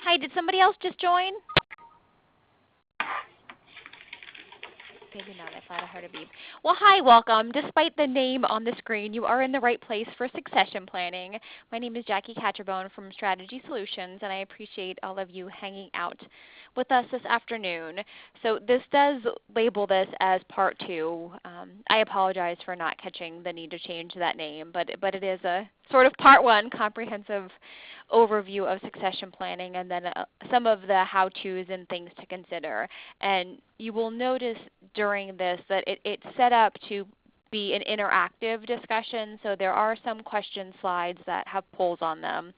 Hi, did somebody else just join? Maybe not. I thought I heard a beep. Well, hi, welcome. Despite the name on the screen, you are in the right place for succession planning. My name is Jackie Catcherbone from Strategy Solutions, and I appreciate all of you hanging out with us this afternoon. So this does label this as part 2. I apologize for not catching the need to change that name, but it is a sort of part 1 comprehensive overview of succession planning, and then some of the how-tos and things to consider. And you will notice during this that it's set up to be an interactive discussion, so there are some question slides that have polls on them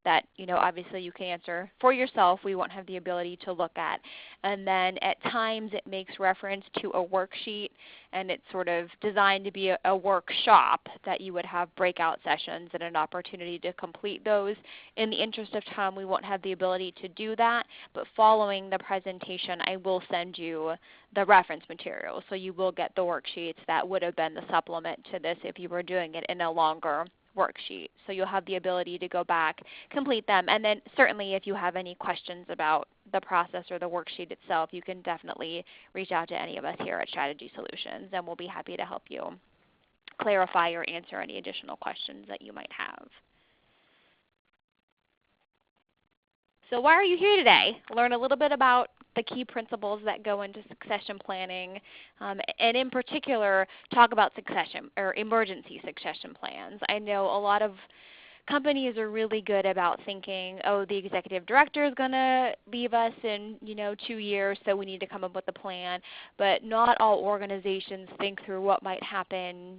that obviously you can answer for yourself. We won't have the ability to look at. And then at times it makes reference to a worksheet, and it's sort of designed to be a workshop that you would have breakout sessions and an opportunity to complete those. In the interest of time, we won't have the ability to do that, but following the presentation, I will send you the reference materials. So you will get the worksheets that would have been the supplement to this if you were doing it in a longer worksheet. So you'll have the ability to go back, complete them, and then certainly if you have any questions about the process or the worksheet itself, you can definitely reach out to any of us here at Strategy Solutions, and we'll be happy to help you clarify or answer any additional questions that you might have. So why are you here today? Learn a little bit about the key principles that go into succession planning, and in particular talk about succession or emergency succession plans. I know a lot of companies are really good about thinking, oh, the executive director is going to leave us in 2 years, so we need to come up with a plan. But not all organizations think through what might happen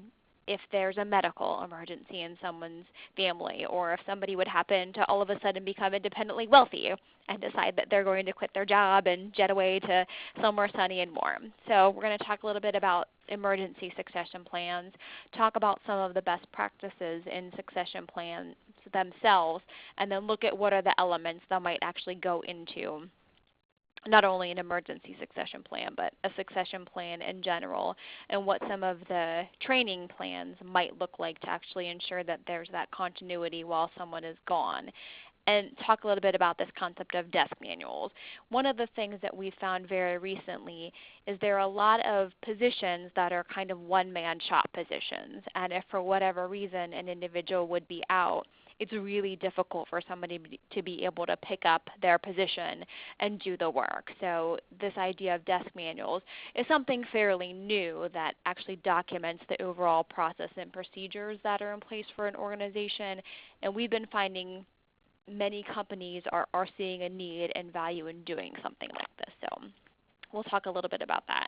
if there's a medical emergency in someone's family, or if somebody would happen to all of a sudden become independently wealthy and decide that they're going to quit their job and jet away to somewhere sunny and warm. So we're going to talk a little bit about emergency succession plans, talk about some of the best practices in succession plans themselves, and then look at what are the elements that might actually go into not only an emergency succession plan, but a succession plan in general, and what some of the training plans might look like to actually ensure that there's that continuity while someone is gone. And talk a little bit about this concept of desk manuals. One of the things that we found very recently is there are a lot of positions that are kind of one-man shop positions, and if for whatever reason an individual would be out, it's really difficult for somebody to be able to pick up their position and do the work. So this idea of desk manuals is something fairly new that actually documents the overall process and procedures that are in place for an organization. And we've been finding many companies are seeing a need and value in doing something like this. So we'll talk a little bit about that.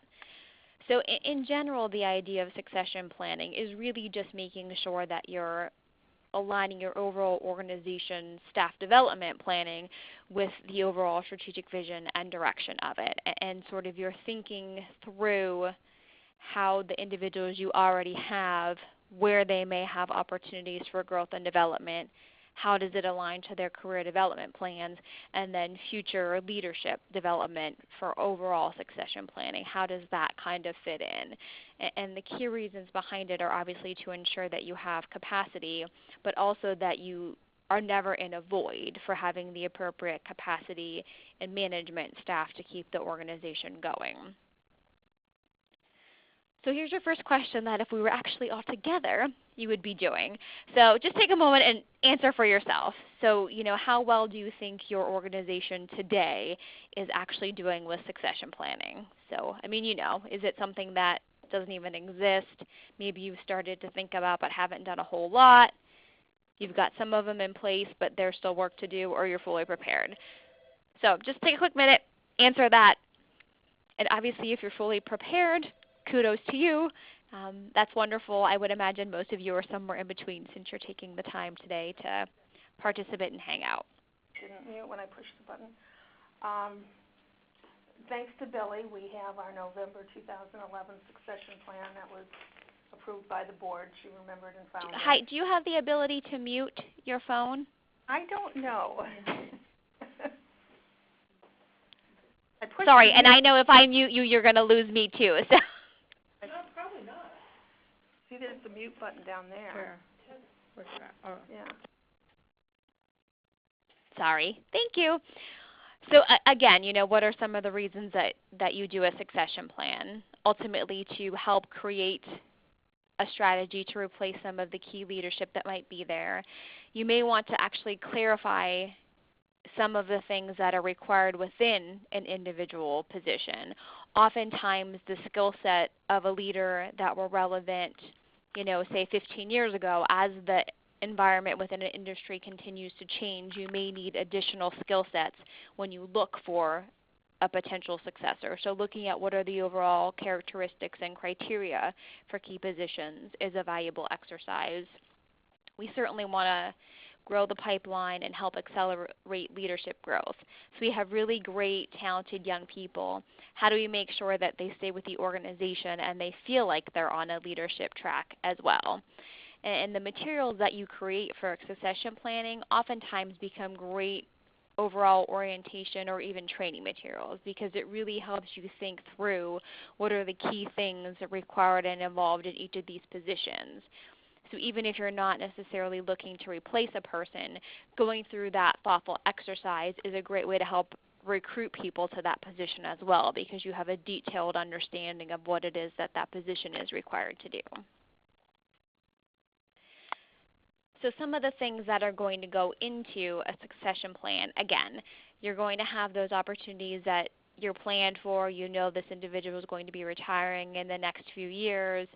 So in general, the idea of succession planning is really just making sure that you're aligning your overall organization staff development planning with the overall strategic vision and direction of it, and sort of you're thinking through how the individuals you already have, where they may have opportunities for growth and development, how does it align to their career development plans, and then future leadership development for overall succession planning. How does that kind of fit in? And the key reasons behind it are obviously to ensure that you have capacity, but also that you are never in a void for having the appropriate capacity and management staff to keep the organization going. So here's your first question that if we were actually all together, you would be doing. So just take a moment and answer for yourself. So, how well do you think your organization today is actually doing with succession planning? So, is it something that doesn't even exist? Maybe you've started to think about but haven't done a whole lot. You've got some of them in place, but there's still work to do, or you're fully prepared. So just take a quick minute, answer that. And obviously if you're fully prepared, kudos to you. That's wonderful. I would imagine most of you are somewhere in between since you're taking the time today to participate and hang out. Didn't mute when I pushed the button. Thanks to Billy, we have our November 2011 succession plan that was approved by the board. She remembered and found it. Hi, do you have the ability to mute your phone? I don't know. Sorry, and I know if I mute you, you're going to lose me too. So. No, probably not. See, there's the mute button down there. Where's that? Oh. Yeah. Sorry. Thank you. So again, what are some of the reasons that you do a succession plan? Ultimately, to help create a strategy to replace some of the key leadership that might be there. You may want to actually clarify some of the things that are required within an individual position. Oftentimes, the skill set of a leader that were relevant, say 15 years ago, as the environment within an industry continues to change, you may need additional skill sets when you look for a potential successor. So looking at what are the overall characteristics and criteria for key positions is a valuable exercise. We certainly want to grow the pipeline and help accelerate leadership growth. So we have really great, talented young people. How do we make sure that they stay with the organization and they feel like they're on a leadership track as well? And the materials that you create for succession planning oftentimes become great overall orientation or even training materials, because it really helps you think through what are the key things required and involved in each of these positions. So even if you're not necessarily looking to replace a person, going through that thoughtful exercise is a great way to help recruit people to that position as well, because you have a detailed understanding of what it is that that position is required to do. So some of the things that are going to go into a succession plan, again, you're going to have those opportunities that you're planned for. You know this individual is going to be retiring in the next few years.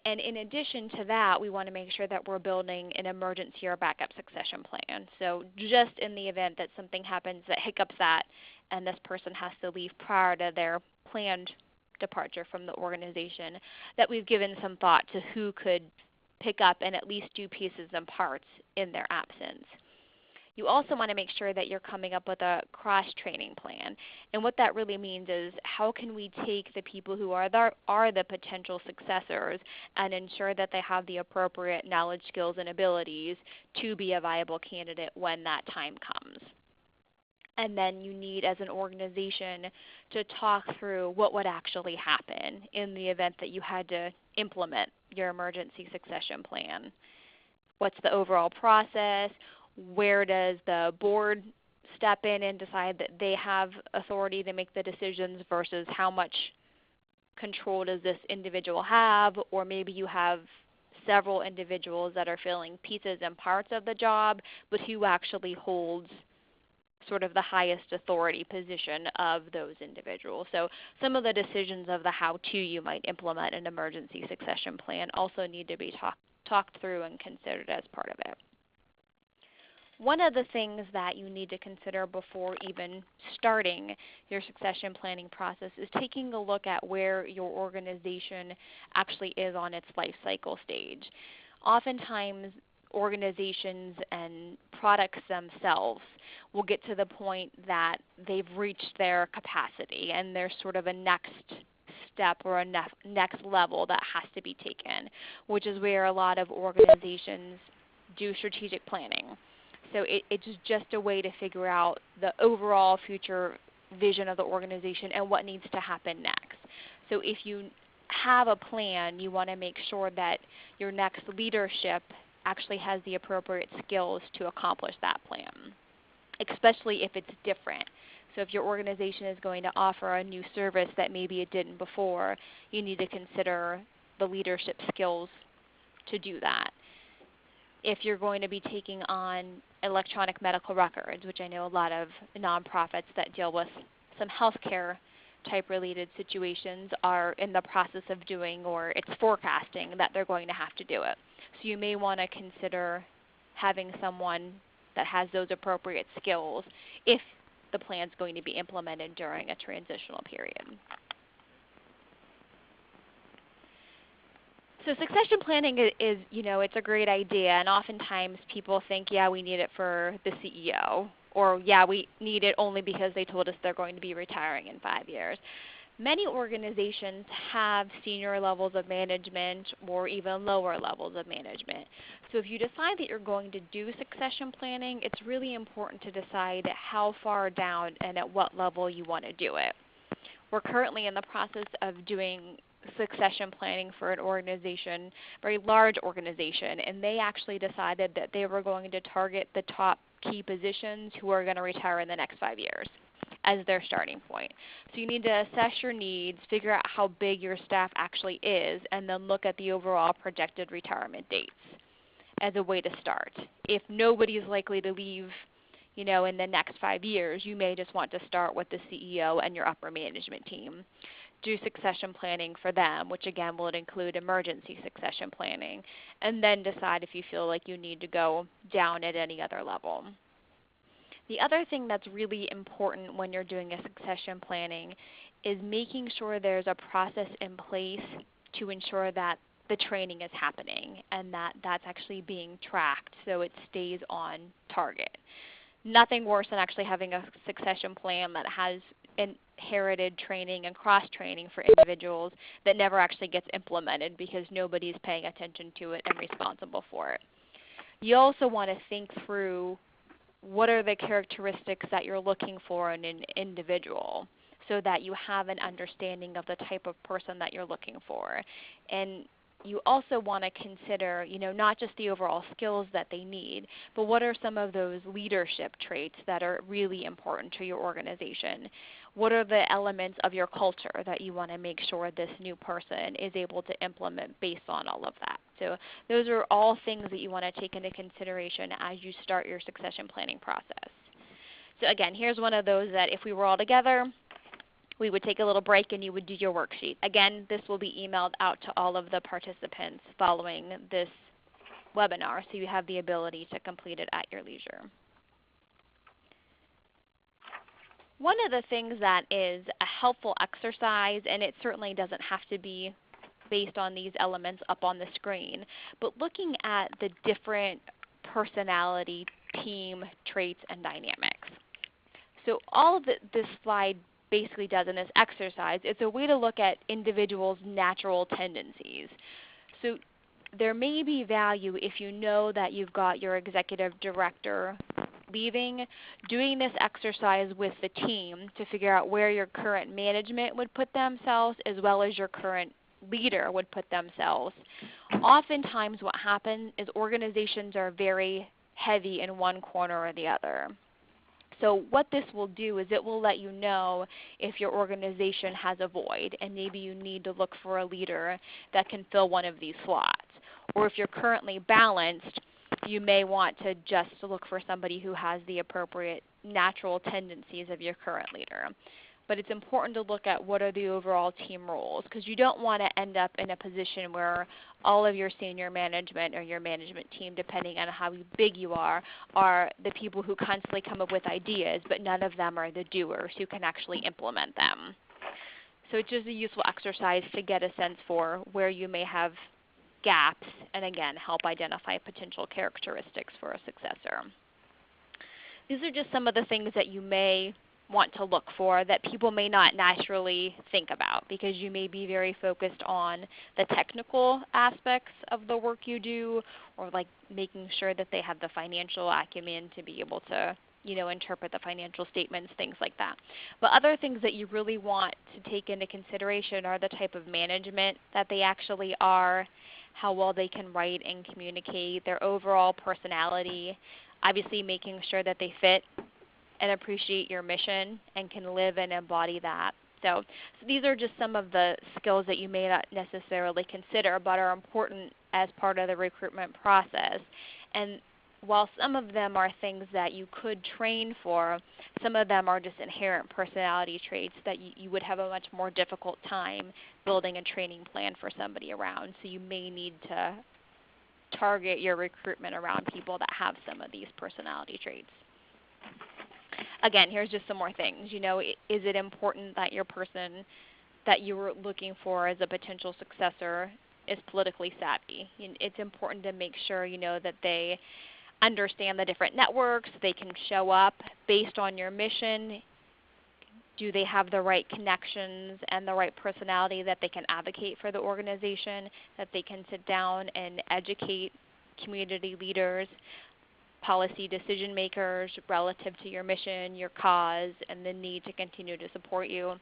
And in addition to that, we want to make sure that we're building an emergency or backup succession plan. So just in the event that something happens that hiccups that and this person has to leave prior to their planned departure from the organization, that we've given some thought to who could pick up and at least do pieces and parts in their absence. You also want to make sure that you're coming up with a cross-training plan. And what that really means is, how can we take the people who are the potential successors and ensure that they have the appropriate knowledge, skills, and abilities to be a viable candidate when that time comes. And then you need, as an organization, to talk through what would actually happen in the event that you had to implement your emergency succession plan. What's the overall process? Where does the board step in and decide that they have authority to make the decisions versus how much control does this individual have? Or maybe you have several individuals that are filling pieces and parts of the job, but who actually holds sort of the highest authority position of those individuals. So some of the decisions of the how-to you might implement an emergency succession plan also need to be talked through and considered as part of it. One of the things that you need to consider before even starting your succession planning process is taking a look at where your organization actually is on its life cycle stage. Oftentimes, organizations and products themselves will get to the point that they've reached their capacity and there's sort of a next step or a next level that has to be taken, which is where a lot of organizations do strategic planning. So it's just a way to figure out the overall future vision of the organization and what needs to happen next. So if you have a plan, you want to make sure that your next leadership actually has the appropriate skills to accomplish that plan, especially if it's different. So if your organization is going to offer a new service that maybe it didn't before, you need to consider the leadership skills to do that. If you're going to be taking on electronic medical records, which I know a lot of nonprofits that deal with some healthcare type related situations are in the process of doing, or it's forecasting that they're going to have to do it. So you may want to consider having someone that has those appropriate skills if the plan is going to be implemented during a transitional period. So succession planning is, it's a great idea, and oftentimes people think, yeah, we need it for the CEO, or yeah, we need it only because they told us they're going to be retiring in 5 years. Many organizations have senior levels of management or even lower levels of management. So if you decide that you're going to do succession planning, it's really important to decide how far down and at what level you want to do it. We're currently in the process of doing succession planning for an organization, very large organization, and they actually decided that they were going to target the top key positions who are going to retire in the next 5 years as their starting point. So you need to assess your needs, figure out how big your staff actually is, and then look at the overall projected retirement dates as a way to start. If nobody is likely to leave, in the next 5 years, you may just want to start with the CEO and your upper management team. Do succession planning for them, which again will include emergency succession planning, and then decide if you feel like you need to go down at any other level. The other thing that's really important when you're doing a succession planning is making sure there's a process in place to ensure that the training is happening and that that's actually being tracked so it stays on target. Nothing worse than actually having a succession plan that has inherited training and cross-training for individuals that never actually gets implemented because nobody's paying attention to it and responsible for it. You also want to think through what are the characteristics that you're looking for in an individual so that you have an understanding of the type of person that you're looking for. And you also want to consider, not just the overall skills that they need, but what are some of those leadership traits that are really important to your organization? What are the elements of your culture that you want to make sure this new person is able to implement based on all of that? So those are all things that you want to take into consideration as you start your succession planning process. So again, here's one of those that if we were all together, we would take a little break and you would do your worksheet. Again, this will be emailed out to all of the participants following this webinar, so you have the ability to complete it at your leisure. One of the things that is a helpful exercise, and it certainly doesn't have to be based on these elements up on the screen, but looking at the different personality, team traits, and dynamics. So all of this slide basically does in this exercise, it's a way to look at individuals' natural tendencies. So there may be value if you know that you've got your executive director leaving, doing this exercise with the team to figure out where your current management would put themselves as well as your current leader would put themselves. Oftentimes what happens is organizations are very heavy in one corner or the other. So what this will do is it will let you know if your organization has a void and maybe you need to look for a leader that can fill one of these slots. Or if you're currently balanced, you may want to just look for somebody who has the appropriate natural tendencies of your current leader. But it's important to look at what are the overall team roles, because you don't want to end up in a position where all of your senior management or your management team, depending on how big you are the people who constantly come up with ideas, but none of them are the doers who can actually implement them. So it's just a useful exercise to get a sense for where you may have gaps and, again, help identify potential characteristics for a successor. These are just some of the things that you may want to look for that people may not naturally think about because you may be very focused on the technical aspects of the work you do, or like making sure that they have the financial acumen to be able to interpret the financial statements, things like that. But other things that you really want to take into consideration are the type of management that they actually are, how well they can write and communicate, their overall personality, obviously making sure that they fit and appreciate your mission and can live and embody that. So these are just some of the skills that you may not necessarily consider but are important as part of the recruitment process. And while some of them are things that you could train for, some of them are just inherent personality traits that you would have a much more difficult time building a training plan for somebody around. So you may need to target your recruitment around people that have some of these personality traits. Again, here's just some more things. Is it important that your person that you were looking for as a potential successor is politically savvy? It's important to make sure that they understand the different networks, they can show up based on your mission. Do they have the right connections and the right personality that they can advocate for the organization, that they can sit down and educate community leaders, policy decision makers relative to your mission, your cause, and the need to continue to support you.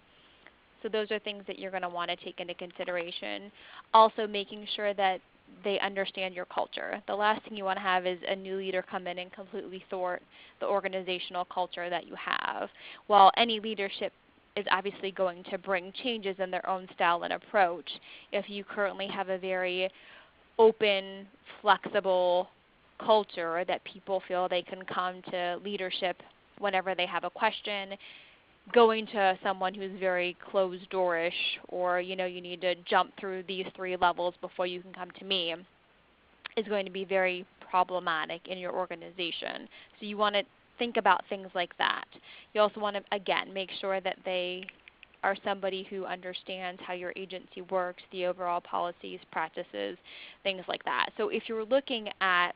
So those are things that you're going to want to take into consideration. Also making sure that they understand your culture. The last thing you want to have is a new leader come in and completely thwart the organizational culture that you have. While any leadership is obviously going to bring changes in their own style and approach, if you currently have a very open, flexible culture that people feel they can come to leadership whenever they have a question, going to someone who's very closed doorish, or you need to jump through these 3 levels before you can come to me, is going to be very problematic in your organization. So you want to think about things like that. You also want to, again, make sure that they are somebody who understands how your agency works, the overall policies, practices, things like that. So if you're looking at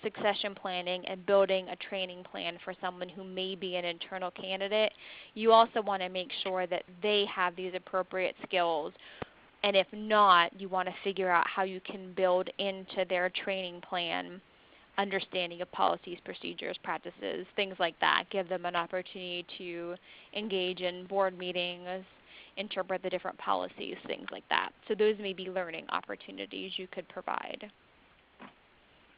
succession planning and building a training plan for someone who may be an internal candidate, you also want to make sure that they have these appropriate skills. And if not, you want to figure out how you can build into their training plan understanding of policies, procedures, practices, things like that. Give them an opportunity to engage in board meetings, interpret the different policies, things like that. So those may be learning opportunities you could provide.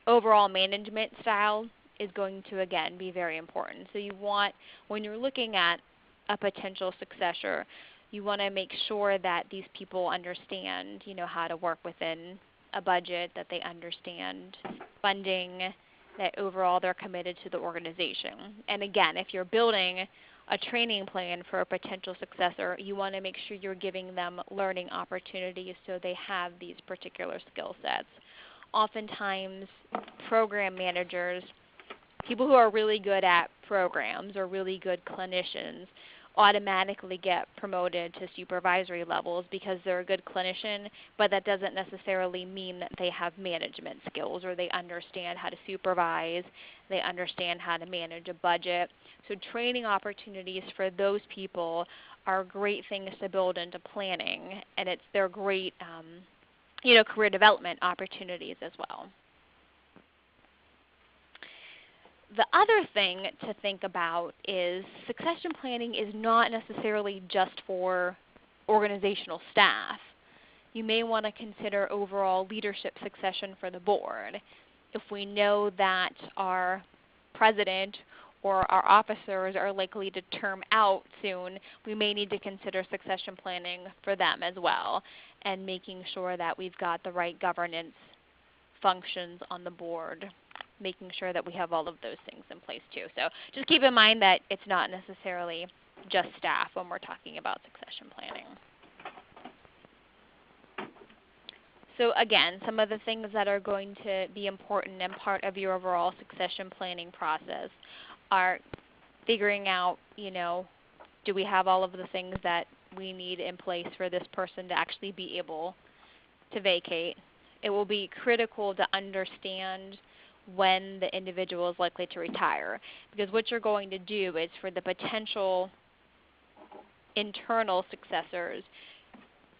Overall management style is going to, again, be very important. So you want, when you're looking at a potential successor, you want to make sure that these people understand, how to work within a budget, that they understand funding, that overall they're committed to the organization. And again, if you're building a training plan for a potential successor, you want to make sure you're giving them learning opportunities so they have these particular skill sets. Oftentimes, program managers, people who are really good at programs or really good clinicians, automatically get promoted to supervisory levels because they're a good clinician, but that doesn't necessarily mean that they have management skills or they understand how to supervise, they understand how to manage a budget. So training opportunities for those people are great things to build into planning, and they're great career development opportunities as well. The other thing to think about is succession planning is not necessarily just for organizational staff. You may want to consider overall leadership succession for the board. If we know that our president or our officers are likely to term out soon, we may need to consider succession planning for them as well, and making sure that we've got the right governance functions on the board, making sure that we have all of those things in place too. So just keep in mind that it's not necessarily just staff when we're talking about succession planning. So again, some of the things that are going to be important and part of your overall succession planning process are figuring out, do we have all of the things that we need in place for this person to actually be able to vacate. It will be critical to understand when the individual is likely to retire, because what you're going to do is for the potential internal successors,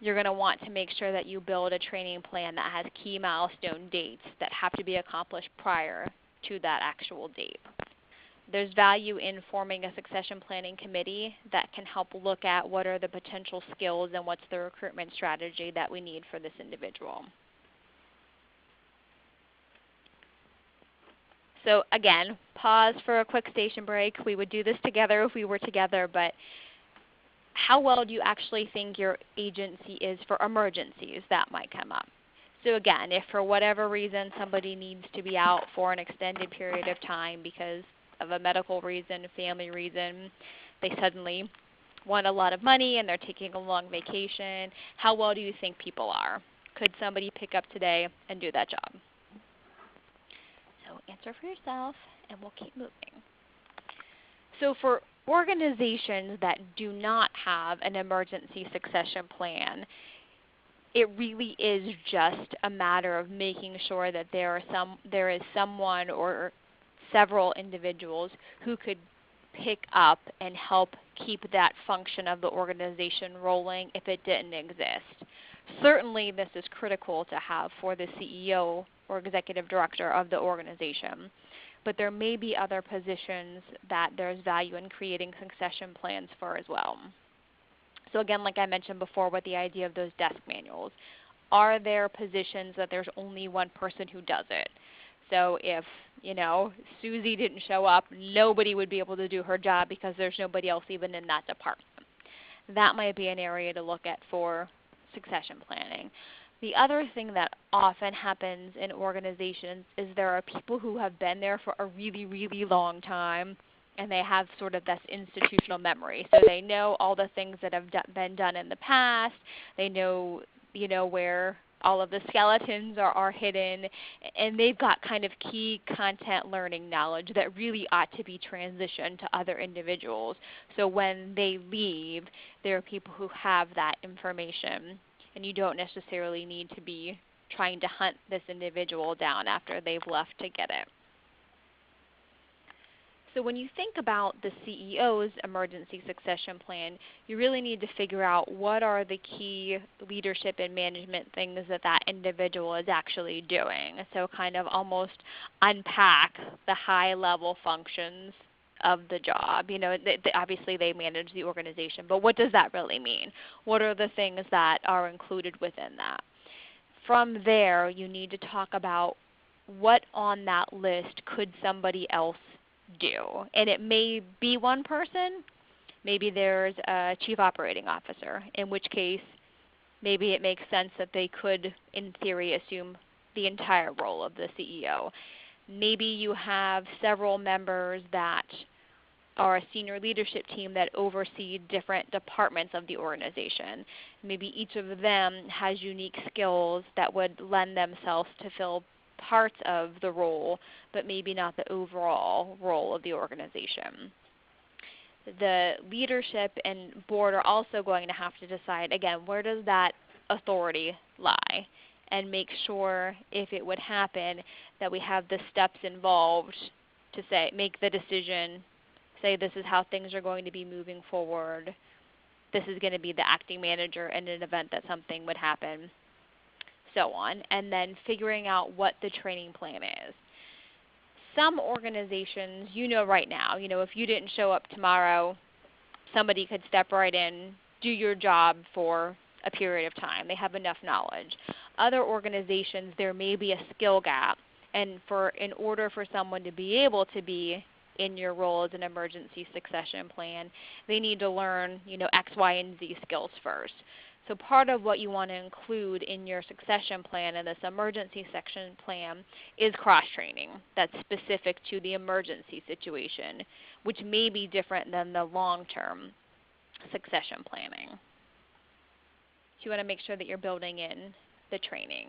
you're going to want to make sure that you build a training plan that has key milestone dates that have to be accomplished prior to that actual date. There's value in forming a succession planning committee that can help look at what are the potential skills and what's the recruitment strategy that we need for this individual. So again, pause for a quick station break. We would do this together if we were together, but how well do you actually think your agency is for emergencies that might come up? So again, if for whatever reason somebody needs to be out for an extended period of time because of a medical reason, a family reason, they suddenly want a lot of money and they're taking a long vacation, how well do you think people are? Could somebody pick up today and do that job? So answer for yourself and we'll keep moving. So for organizations that do not have an emergency succession plan, it really is just a matter of making sure that there is someone or several individuals who could pick up and help keep that function of the organization rolling if it didn't exist. Certainly this is critical to have for the CEO or executive director of the organization, but there may be other positions that there's value in creating succession plans for as well. So again, like I mentioned before with the idea of those desk manuals, are there positions that there's only one person who does it? So if, Susie didn't show up, nobody would be able to do her job because there's nobody else even in that department. That might be an area to look at for succession planning. The other thing that often happens in organizations is there are people who have been there for a really, really long time, and they have sort of this institutional memory. So they know all the things that have been done in the past. They know, where all of the skeletons are hidden, and they've got kind of key content learning knowledge that really ought to be transitioned to other individuals. So when they leave, there are people who have that information, and you don't necessarily need to be trying to hunt this individual down after they've left to get it. So when you think about the CEO's emergency succession plan, you really need to figure out what are the key leadership and management things that individual is actually doing. So kind of almost unpack the high-level functions of the job. Obviously they manage the organization, but what does that really mean? What are the things that are included within that? From there, you need to talk about what on that list could somebody else do. And it may be one person. Maybe there's a chief operating officer, in which case maybe it makes sense that they could, in theory, assume the entire role of the CEO. Maybe you have several members that are a senior leadership team that oversee different departments of the organization. Maybe each of them has unique skills that would lend themselves to fill parts of the role, but maybe not the overall role of the organization. The leadership and board are also going to have to decide, again, where does that authority lie, and make sure, if it would happen, that we have the steps involved to make the decision, say this is how things are going to be moving forward, this is going to be the acting manager in an event that something would happen, so on, and then figuring out what the training plan is. Some organizations, right now, if you didn't show up tomorrow, somebody could step right in, do your job for a period of time. They have enough knowledge. Other organizations, there may be a skill gap, and in order for someone to be able to be in your role as an emergency succession plan, they need to learn, X, Y, and Z skills first. So part of what you want to include in your succession plan and this emergency succession plan is cross-training that's specific to the emergency situation, which may be different than the long-term succession planning. So you want to make sure that you're building in the training.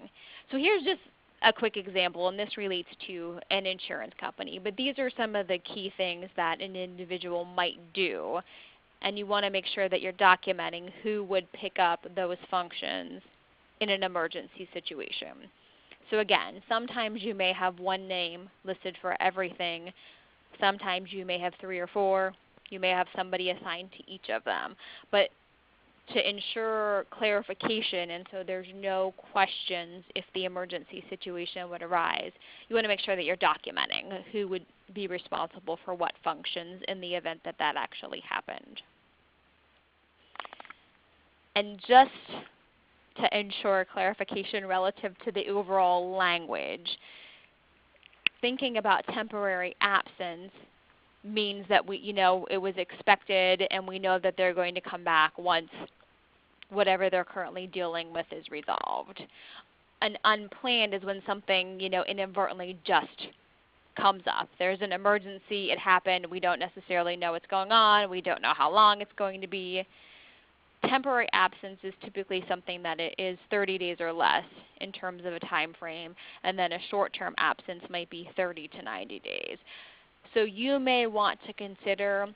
So here's just a quick example, and this relates to an insurance company, but these are some of the key things that an individual might do. And you want to make sure that you're documenting who would pick up those functions in an emergency situation. So again, sometimes you may have one name listed for everything. Sometimes you may have 3 or 4. You may have somebody assigned to each of them. But to ensure clarification, and so there's no questions if the emergency situation would arise, you want to make sure that you're documenting who would be responsible for what functions in the event that that actually happened. And just to ensure clarification relative to the overall language, thinking about temporary absence means that it was expected, and we know that they're going to come back once whatever they're currently dealing with is resolved. An unplanned is when something inadvertently just comes up. There's an emergency, it happened, we don't necessarily know what's going on, we don't know how long it's going to be. Temporary absence is typically something that it is 30 days or less in terms of a time frame, and then a short-term absence might be 30 to 90 days. So you may want to consider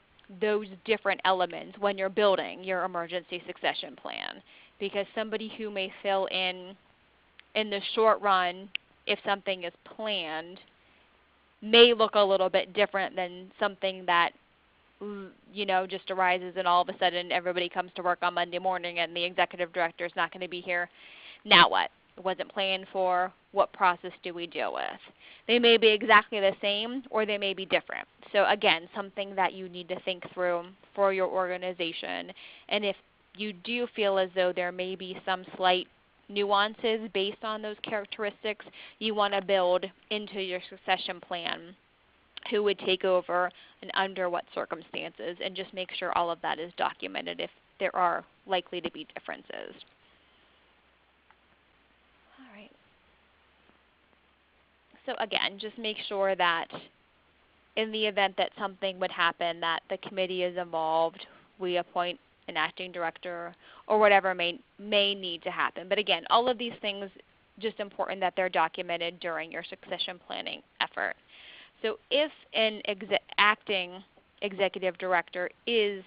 those different elements when you're building your emergency succession plan, because somebody who may fill in the short run, if something is planned, may look a little bit different than something that just arises and all of a sudden everybody comes to work on Monday morning and the executive director is not going to be here. Now what? It wasn't planned for. What process do we deal with? They may be exactly the same, or they may be different. So again, something that you need to think through for your organization. And if you do feel as though there may be some slight nuances based on those characteristics, you want to build into your succession plan who would take over and under what circumstances, and just make sure all of that is documented if there are likely to be differences. All right. So again, just make sure that in the event that something would happen, that the committee is involved, we appoint an acting director, or whatever may need to happen. But again, all of these things, just important that they're documented during your succession planning effort. So if an acting executive director is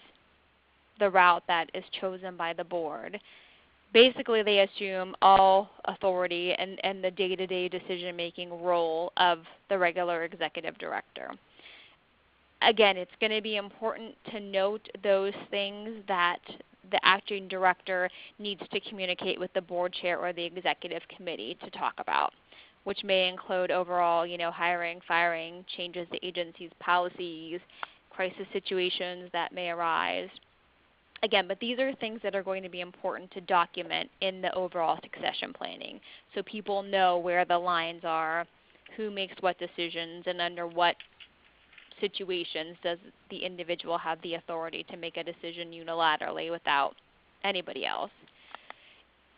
the route that is chosen by the board, basically they assume all authority and the day-to-day decision-making role of the regular executive director. Again, it's going to be important to note those things that the acting director needs to communicate with the board chair or the executive committee to talk about, which may include overall, hiring, firing, changes to agency's policies, crisis situations that may arise. Again, but these are things that are going to be important to document in the overall succession planning, so people know where the lines are, who makes what decisions, and under what situations does the individual have the authority to make a decision unilaterally without anybody else.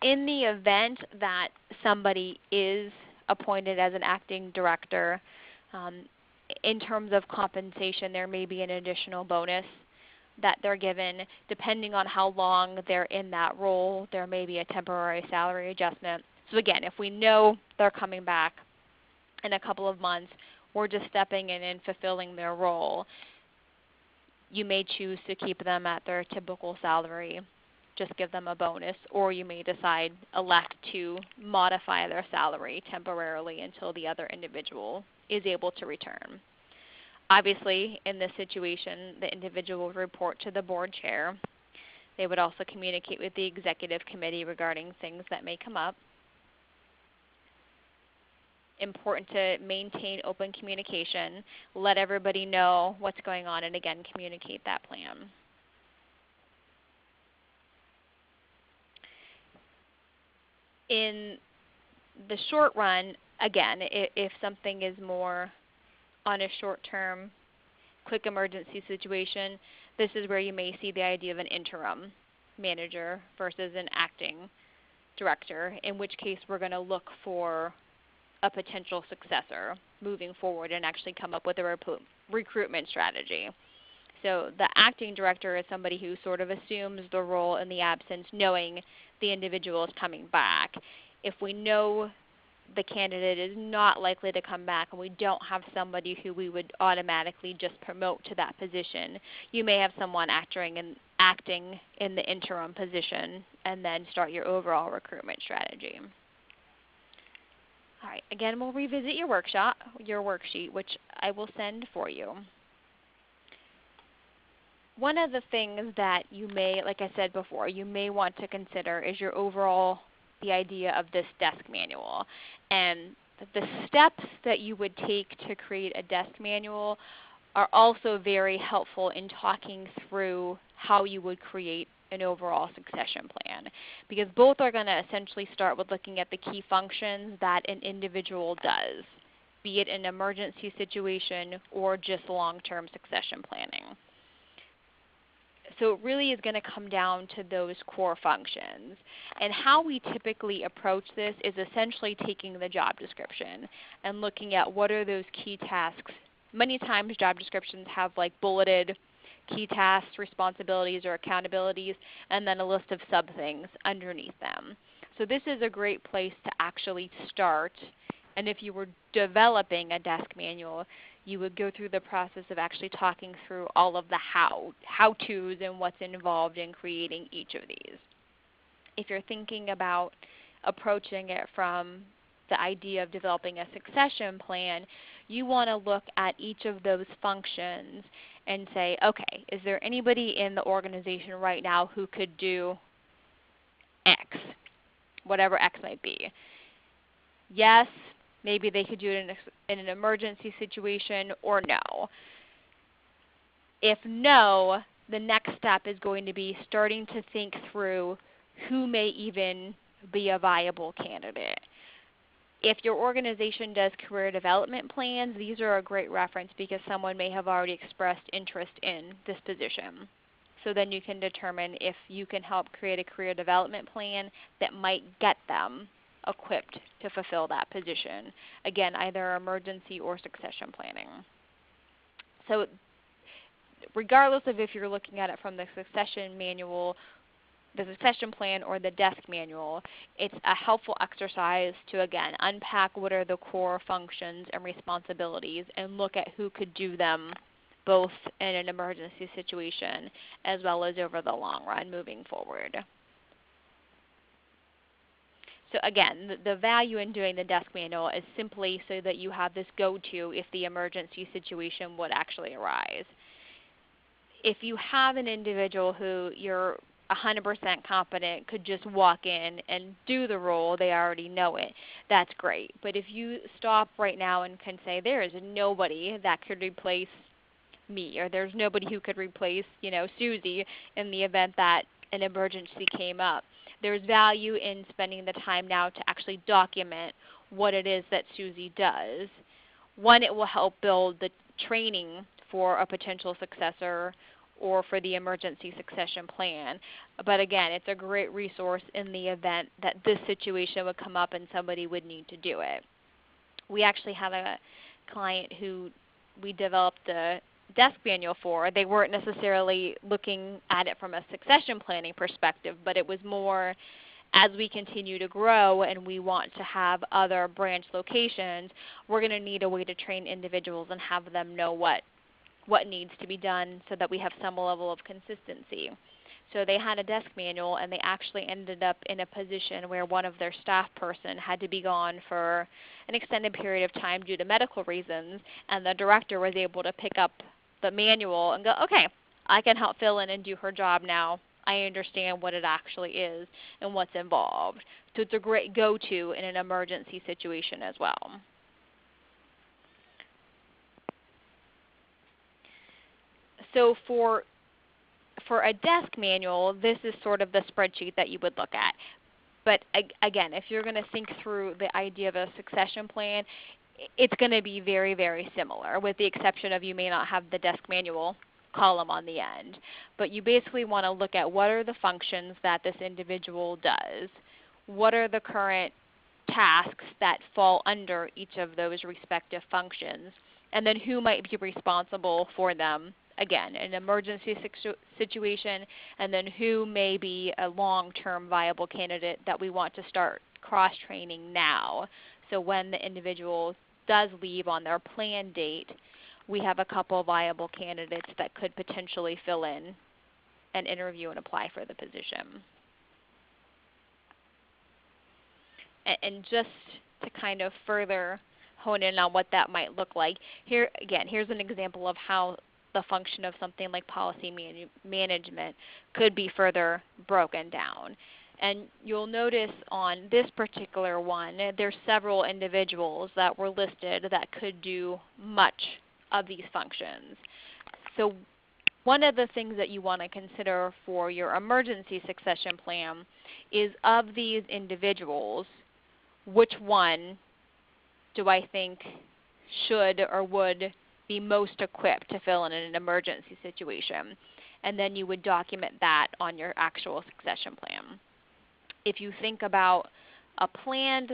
In the event that somebody is appointed as an acting director, in terms of compensation, there may be an additional bonus that they're given. Depending on how long they're in that role, there may be a temporary salary adjustment. So again, if we know they're coming back in a couple of months, we're just stepping in and fulfilling their role, you may choose to keep them at their typical salary, just give them a bonus, or you may elect to modify their salary temporarily until the other individual is able to return. Obviously, in this situation, the individual would report to the board chair. They would also communicate with the executive committee regarding things that may come up. Important to maintain open communication, let everybody know what's going on, and again, communicate that plan. In the short run, again, if something is more on a short-term, quick emergency situation, this is where you may see the idea of an interim manager versus an acting director, in which case we're going to look for a potential successor moving forward and actually come up with a recruitment strategy. So the acting director is somebody who sort of assumes the role in the absence, knowing the individual is coming back. If we know the candidate is not likely to come back and we don't have somebody who we would automatically just promote to that position, you may have someone acting in the interim position and then start your overall recruitment strategy. All right, again, we'll revisit your worksheet, which I will send for you. One of the things that you may, like I said before, you may want to consider is the idea of this desk manual. And the steps that you would take to create a desk manual are also very helpful in talking through how you would create an overall succession plan, because both are going to essentially start with looking at the key functions that an individual does, be it an emergency situation or just long-term succession planning. So it really is going to come down to those core functions. And how we typically approach this is essentially taking the job description and looking at what are those key tasks. Many times job descriptions have like bulleted key tasks, responsibilities, or accountabilities, and then a list of sub-things underneath them. So this is a great place to actually start. And if you were developing a desk manual, you would go through the process of actually talking through all of the how-tos and what's involved in creating each of these. If you're thinking about approaching it from the idea of developing a succession plan, you want to look at each of those functions and say, okay, is there anybody in the organization right now who could do X, whatever X might be? Yes, maybe they could do it in an emergency situation, or no. If no, the next step is going to be starting to think through who may even be a viable candidate. If your organization does career development plans, these are a great reference because someone may have already expressed interest in this position. So then you can determine if you can help create a career development plan that might get them equipped to fulfill that position. Again, either emergency or succession planning. So regardless of if you're looking at it from the succession manual, the succession plan, or the desk manual, it's a helpful exercise to, again, unpack what are the core functions and responsibilities and look at who could do them both in an emergency situation as well as over the long run moving forward. So again, the value in doing the desk manual is simply so that you have this go-to if the emergency situation would actually arise. If you have an individual who you're 100% competent, could just walk in and do the role, they already know it, that's great. But if you stop right now and can say, there is nobody that could replace me, or there's nobody who could replace, Susie in the event that an emergency came up, there's value in spending the time now to actually document what it is that Susie does. One, it will help build the training for a potential successor or for the emergency succession plan. But again, it's a great resource in the event that this situation would come up and somebody would need to do it. We actually have a client who we developed a desk manual for. They weren't necessarily looking at it from a succession planning perspective, but it was more as we continue to grow and we want to have other branch locations, we're going to need a way to train individuals and have them know what needs to be done so that we have some level of consistency. So they had a desk manual, and they actually ended up in a position where one of their staff person had to be gone for an extended period of time due to medical reasons, and the director was able to pick up the manual and go, okay, I can help fill in and do her job now. I understand what it actually is and what's involved. So it's a great go-to in an emergency situation as well. So for a desk manual, this is sort of the spreadsheet that you would look at. But again, if you're going to think through the idea of a succession plan, it's going to be very, very similar, with the exception of you may not have the desk manual column on the end. But you basically want to look at what are the functions that this individual does, what are the current tasks that fall under each of those respective functions, and then who might be responsible for them. Again, an emergency situation, and then who may be a long-term viable candidate that we want to start cross-training now. So when the individual does leave on their planned date, we have a couple viable candidates that could potentially fill in and interview and apply for the position. And just to kind of further hone in on what that might look like, here's an example of how the function of something like policy management could be further broken down. And you'll notice on this particular one, there's several individuals that were listed that could do much of these functions. So one of the things that you want to consider for your emergency succession plan is, of these individuals, which one do I think should or would be most equipped to fill in an emergency situation? And then you would document that on your actual succession plan. If you think about a planned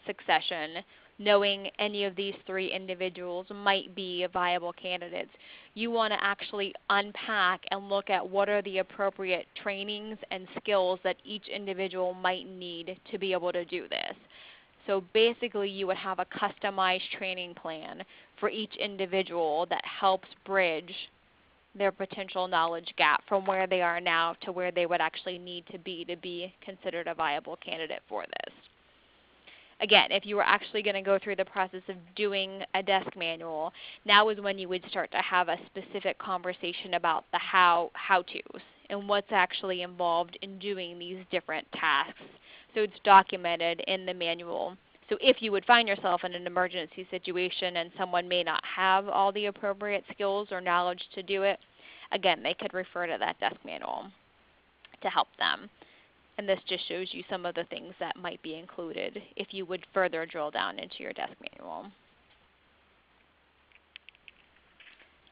succession, knowing any of these three individuals might be viable candidates, you want to actually unpack and look at what are the appropriate trainings and skills that each individual might need to be able to do this. So basically you would have a customized training plan for each individual that helps bridge their potential knowledge gap from where they are now to where they would actually need to be considered a viable candidate for this. Again, if you were actually going to go through the process of doing a desk manual, now is when you would start to have a specific conversation about the how-tos and what's actually involved in doing these different tasks. So it's documented in the manual. So if you would find yourself in an emergency situation and someone may not have all the appropriate skills or knowledge to do it, again, they could refer to that desk manual to help them. And this just shows you some of the things that might be included if you would further drill down into your desk manual.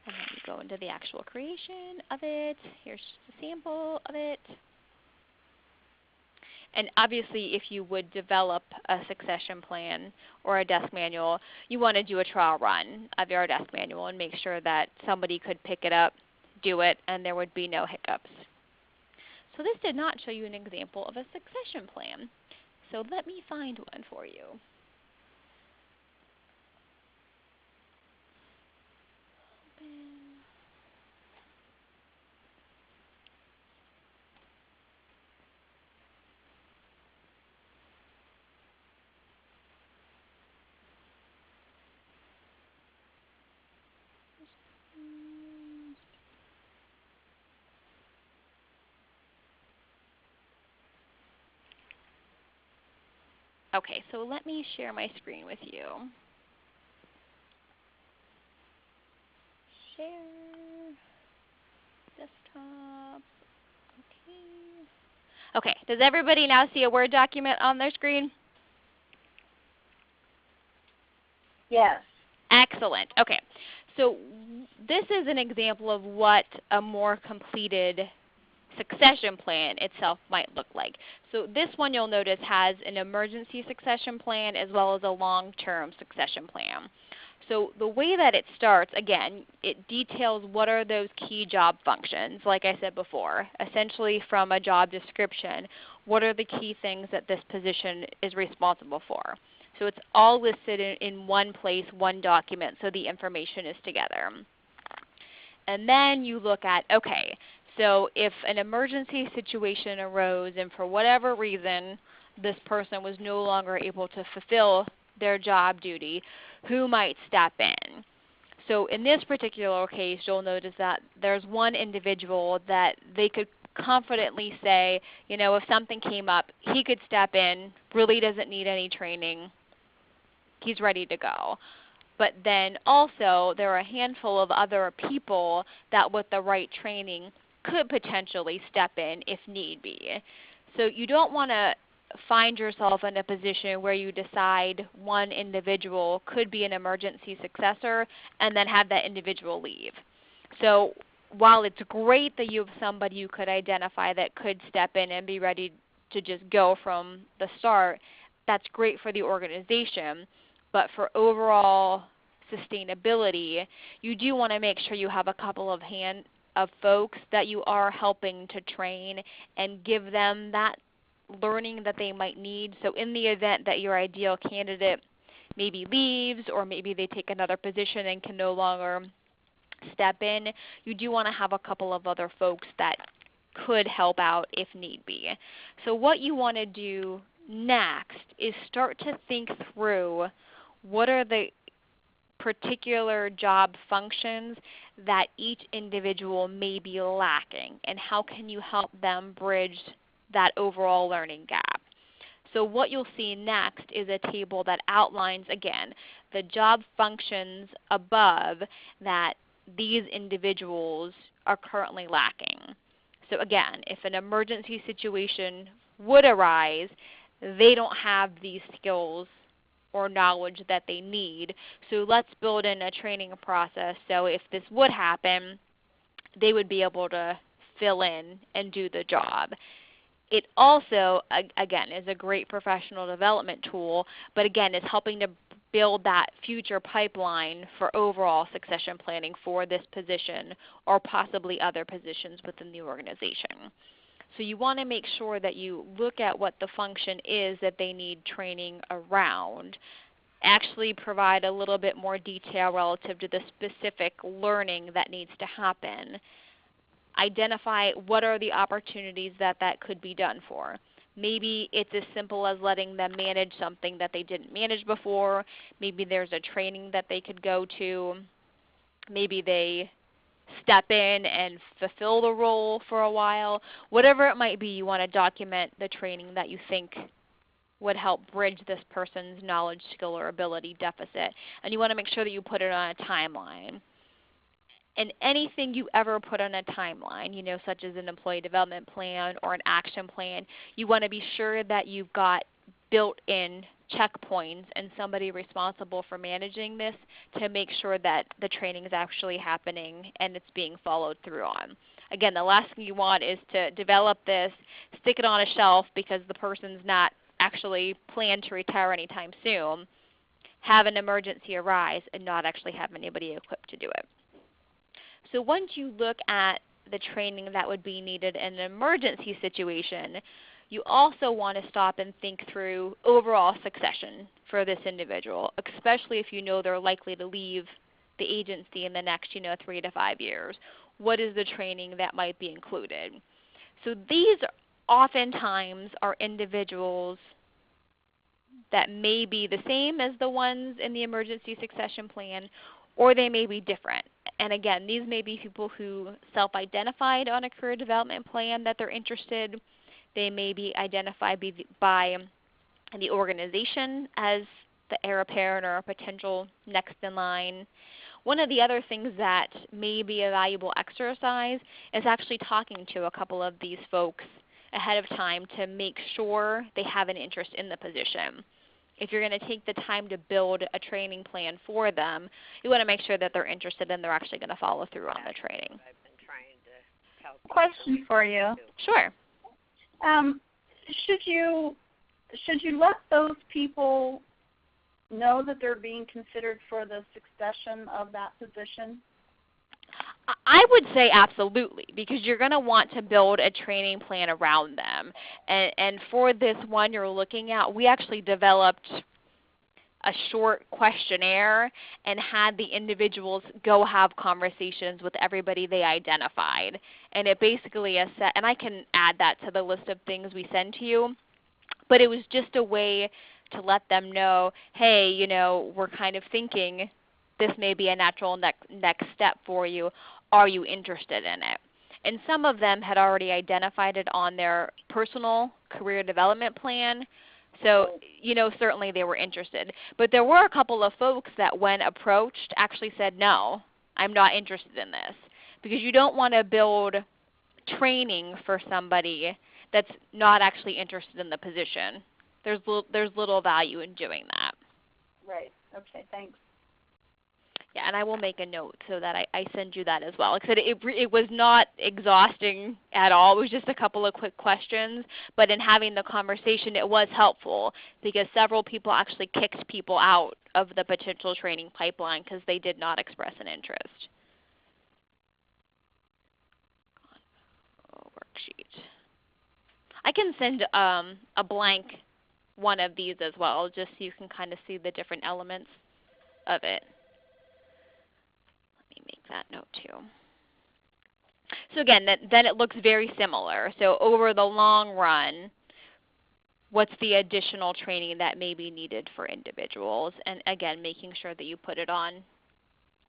And then you go into the actual creation of it. Here's just a sample of it. And obviously, if you would develop a succession plan or a desk manual, you want to do a trial run of your desk manual and make sure that somebody could pick it up, do it, and there would be no hiccups. So this did not show you an example of a succession plan. So let me find one for you. Okay, so let me share my screen with you. Share desktop. Okay. Okay, does everybody now see a Word document on their screen? Yes. Excellent. Okay, so this is an example of what a more completed succession plan itself might look like. So this one you'll notice has an emergency succession plan as well as a long-term succession plan. So the way that it starts, again, it details what are those key job functions, like I said before. Essentially from a job description, what are the key things that this position is responsible for. So it's all listed in one place, one document, so the information is together. And then you look at, okay, so if an emergency situation arose and for whatever reason this person was no longer able to fulfill their job duty, who might step in? So in this particular case, you'll notice that there's one individual that they could confidently say, you know, if something came up, he could step in, really doesn't need any training, he's ready to go. But then also there are a handful of other people that with the right training could potentially step in if need be. So you don't want to find yourself in a position where you decide one individual could be an emergency successor and then have that individual leave. So while it's great that you have somebody you could identify that could step in and be ready to just go from the start, that's great for the organization. But for overall sustainability, you do want to make sure you have a couple of folks that you are helping to train and give them that learning that they might need. So in the event that your ideal candidate maybe leaves or maybe they take another position and can no longer step in, you do want to have a couple of other folks that could help out if need be. So what you want to do next is start to think through what are the particular job functions that each individual may be lacking and how can you help them bridge that overall learning gap. So what you'll see next is a table that outlines, again, the job functions above that these individuals are currently lacking. So again, if an emergency situation would arise, they don't have these skills or knowledge that they need. So let's build in a training process so if this would happen, they would be able to fill in and do the job. It also, again, is a great professional development tool, but again, is helping to build that future pipeline for overall succession planning for this position or possibly other positions within the organization. So you want to make sure that you look at what the function is that they need training around, actually provide a little bit more detail relative to the specific learning that needs to happen, identify what are the opportunities that could be done for. Maybe it's as simple as letting them manage something that they didn't manage before. Maybe there's a training that they could go to. Maybe they step in and fulfill the role for a while. Whatever it might be, you want to document the training that you think would help bridge this person's knowledge, skill, or ability deficit. And you want to make sure that you put it on a timeline. And anything you ever put on a timeline, such as an employee development plan or an action plan, you want to be sure that you've got built-in checkpoints and somebody responsible for managing this to make sure that the training is actually happening and it's being followed through on. Again, the last thing you want is to develop this, stick it on a shelf because the person's not actually planned to retire anytime soon, have an emergency arise, and not actually have anybody equipped to do it. So once you look at the training that would be needed in an emergency situation, you also want to stop and think through overall succession for this individual, especially if you know they're likely to leave the agency in the next 3 to 5 years. What is the training that might be included? So these oftentimes are individuals that may be the same as the ones in the emergency succession plan, or they may be different. And again, these may be people who self-identified on a career development plan that they're interested. They may be identified by the organization as the heir apparent or a potential next in line. One of the other things that may be a valuable exercise is actually talking to a couple of these folks ahead of time to make sure they have an interest in the position. If you're going to take the time to build a training plan for them, you want to make sure that they're interested and they're actually going to follow through on the training. I've been trying to tell people. Question for you. Sure. Should you let those people know that they're being considered for the succession of that position? I would say absolutely, because you're going to want to build a training plan around them. And for this one you're looking at, we actually developed a short questionnaire and had the individuals go have conversations with everybody they identified. And it basically is set, and I can add that to the list of things we send to you, but it was just a way to let them know, hey, we're kind of thinking this may be a natural next step for you. Are you interested in it? And some of them had already identified it on their personal career development plan. So, certainly they were interested. But there were a couple of folks that when approached actually said, no, I'm not interested in this. Because you don't want to build training for somebody that's not actually interested in the position. There's little value in doing that. Right. Okay, thanks. Yeah, and I will make a note so that I send you that as well. Like I said, it was not exhausting at all. It was just a couple of quick questions. But in having the conversation, it was helpful because several people actually kicked people out of the potential training pipeline because they did not express an interest. Worksheet. I can send a blank one of these as well, just so you can kind of see the different elements of it. Make that note too. So again, then it looks very similar. So over the long run, what's the additional training that may be needed for individuals? And again, making sure that you put it on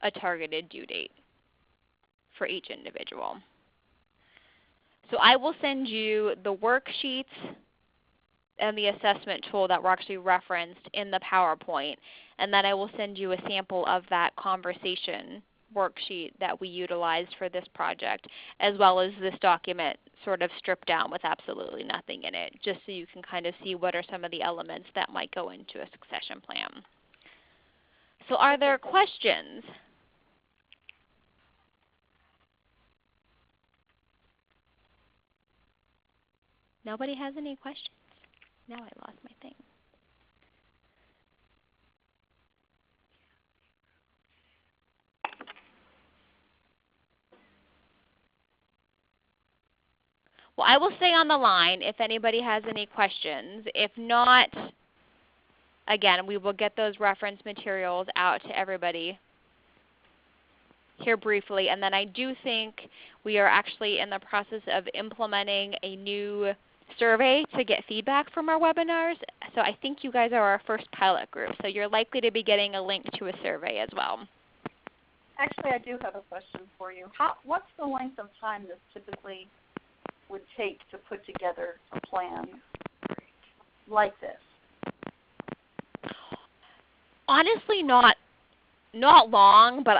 a targeted due date for each individual. So I will send you the worksheets and the assessment tool that were actually referenced in the PowerPoint. And then I will send you a sample of that conversation worksheet that we utilized for this project, as well as this document sort of stripped down with absolutely nothing in it, just so you can kind of see what are some of the elements that might go into a succession plan. So are there questions? Nobody has any questions? Now I lost my thing. Well, I will stay on the line if anybody has any questions. If not, again, we will get those reference materials out to everybody here briefly. And then I do think we are actually in the process of implementing a new survey to get feedback from our webinars. So I think you guys are our first pilot group. So you're likely to be getting a link to a survey as well. Actually, I do have a question for you. What's the length of time this typically would take to put together a plan like this? Honestly, not long, but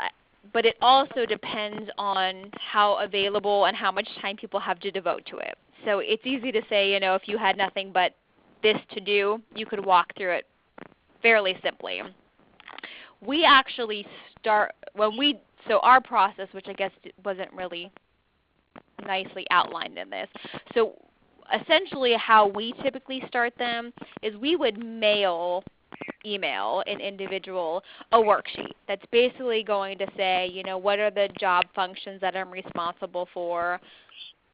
but it also depends on how available and how much time people have to devote to it. So it's easy to say, if you had nothing but this to do, you could walk through it fairly simply. We actually start, so our process, which I guess wasn't really nicely outlined in this. So essentially how we typically start them is we would email an individual a worksheet that's basically going to say, what are the job functions that I'm responsible for,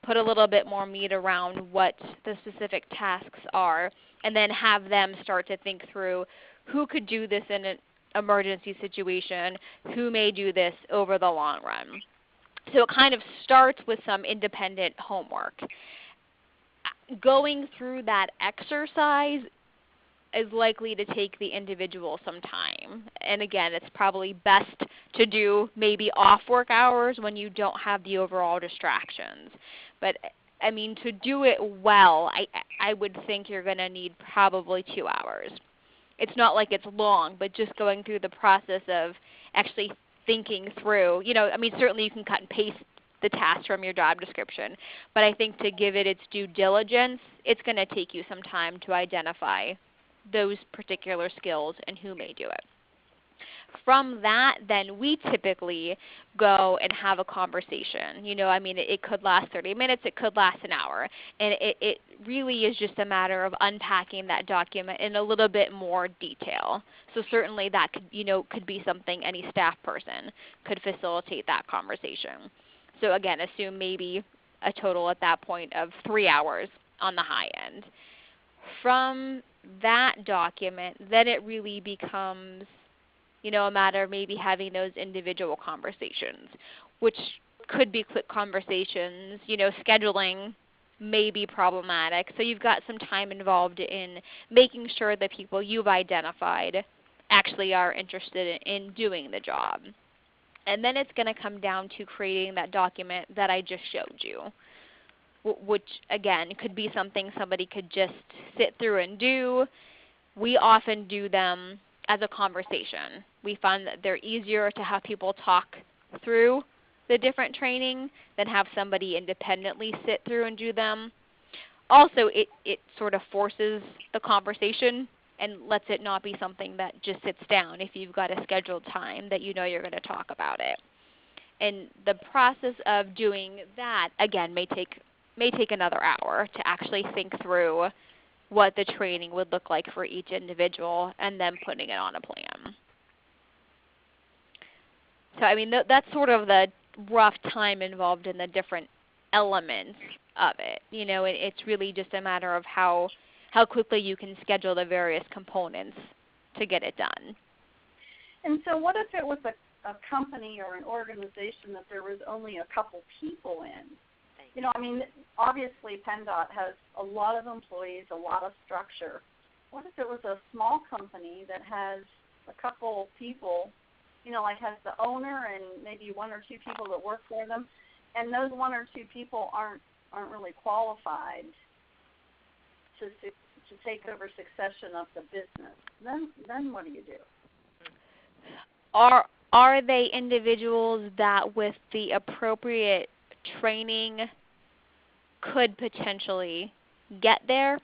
put a little bit more meat around what the specific tasks are, and then have them start to think through who could do this in an emergency situation, who may do this over the long run. So it kind of starts with some independent homework. Going through that exercise is likely to take the individual some time. And again, it's probably best to do maybe off work hours when you don't have the overall distractions. But I mean, to do it well, I would think you're going to need probably 2 hours. It's not like it's long, but just going through the process of actually thinking through, certainly you can cut and paste the task from your job description, but I think to give it its due diligence, it's going to take you some time to identify those particular skills and who may do it. From that, then we typically go and have a conversation. It could last 30 minutes, it could last an hour, and it really is just a matter of unpacking that document in a little bit more detail. So certainly that could be something any staff person could facilitate that conversation. So again, assume maybe a total at that point of 3 hours on the high end. From that document, then it really becomes a matter of maybe having those individual conversations, which could be quick conversations. Scheduling may be problematic, so you've got some time involved in making sure that people you've identified actually are interested in doing the job. And then it's going to come down to creating that document that I just showed you, which again could be something somebody could just sit through and do. We often do them as a conversation. We find that they're easier to have people talk through the different training than have somebody independently sit through and do them. Also, it sort of forces the conversation and lets it not be something that just sits down if you've got a scheduled time that you're going to talk about it. And the process of doing that, again, may take another hour to actually think through what the training would look like for each individual and then putting it on a plan. So that's sort of the rough time involved in the different elements of it. It's really just a matter of how quickly you can schedule the various components to get it done. And so what if it was a company or an organization that there was only a couple people in? Obviously PennDOT has a lot of employees, a lot of structure. What if it was a small company that has a couple people, like has the owner and maybe 1 or 2 people that work for them, and those 1 or 2 people aren't really qualified to take over succession of the business? Then what do you do? Are they individuals that with the appropriate training could potentially get there,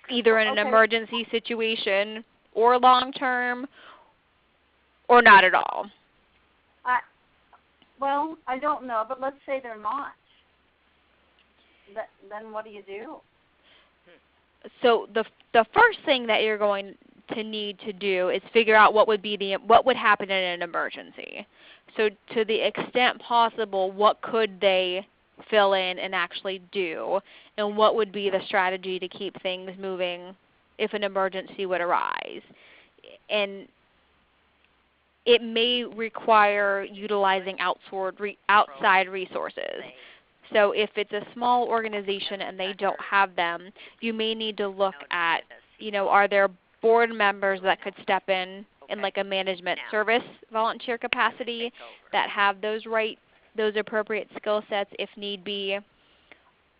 either in an emergency situation or long term, or not at all? I don't know, but let's say they're not. Then what do you do? So the first thing that you're going to need to do is figure out what would happen in an emergency. So to the extent possible, what could they fill in and actually do, and what would be the strategy to keep things moving if an emergency would arise. And it may require utilizing outside resources. So if it's a small organization and they don't have them, you may need to look at, are there board members that could step in like a management service volunteer capacity that have those appropriate skill sets if need be?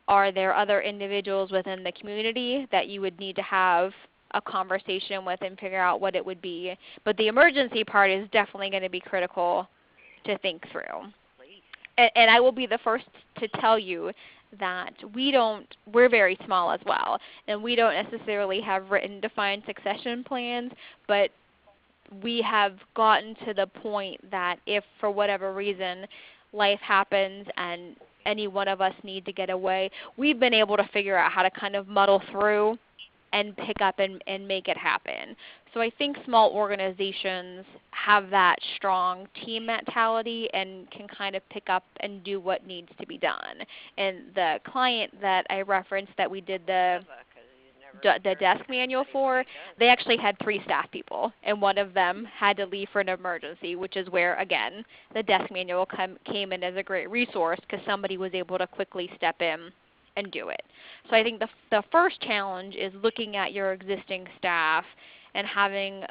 Are there other individuals within the community that you would need to have a conversation with and figure out what it would be. But the emergency part is definitely going to be critical to think through. And I will be the first to tell you that we're very small as well, and we don't necessarily have written defined succession plans, but we have gotten to the point that if for whatever reason life happens and any one of us need to get away, we've been able to figure out how to kind of muddle through and pick up and make it happen. So I think small organizations have that strong team mentality and can kind of pick up and do what needs to be done. And the client that I referenced that we did the desk manual for, they actually had 3 staff people, and one of them had to leave for an emergency, which is where, again, the desk manual came in as a great resource because somebody was able to quickly step in and do it. So I think the first challenge is looking at your existing staff and having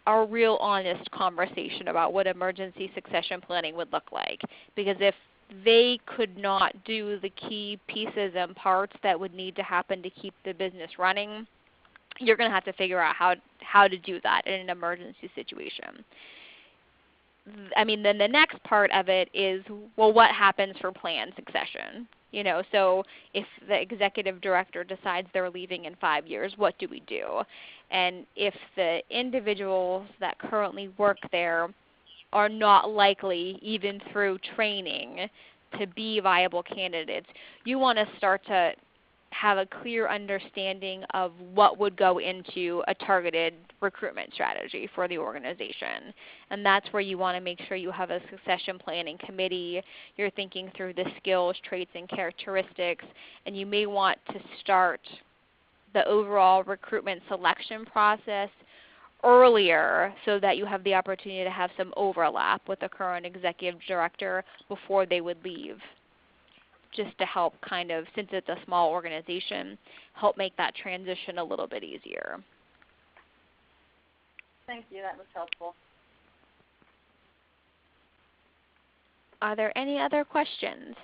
a real honest conversation about what emergency succession planning would look like. Because if they could not do the key pieces and parts that would need to happen to keep the business running, you're going to have to figure out how to do that in an emergency situation. I mean, then the next part of it is, well, what happens for planned succession? So if the executive director decides they're leaving in 5 years, what do we do? And if the individuals that currently work there are not likely, even through training, to be viable candidates, you want to start to have a clear understanding of what would go into a targeted recruitment strategy for the organization. And that's where you want to make sure you have a succession planning committee. You're thinking through the skills, traits, and characteristics, and you may want to start the overall recruitment selection process earlier so that you have the opportunity to have some overlap with the current executive director before they would leave, just to help kind of, since it's a small organization, help make that transition a little bit easier. Thank you. That was helpful. Are there any other questions?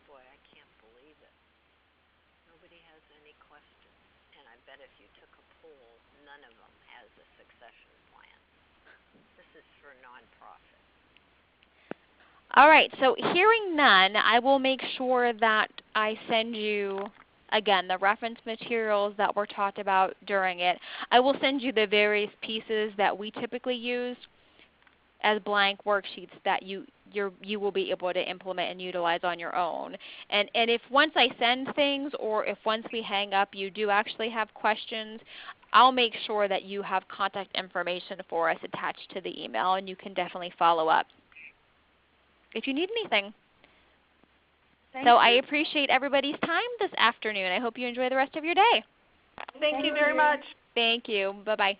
Boy, I can't believe it. Nobody has any questions. And I bet if you took a poll, none of them has a succession plan. This is for nonprofit. All right, so hearing none, I will make sure that I send you, again, the reference materials that were talked about during it. I will send you the various pieces that we typically use as blank worksheets that you will be able to implement and utilize on your own. And if once I send things, or if once we hang up you do actually have questions, I'll make sure that you have contact information for us attached to the email, and you can definitely follow up if you need anything. Thank So you. I appreciate everybody's time this afternoon. I hope you enjoy the rest of your day. Thank you very much. Thank you. Bye-bye.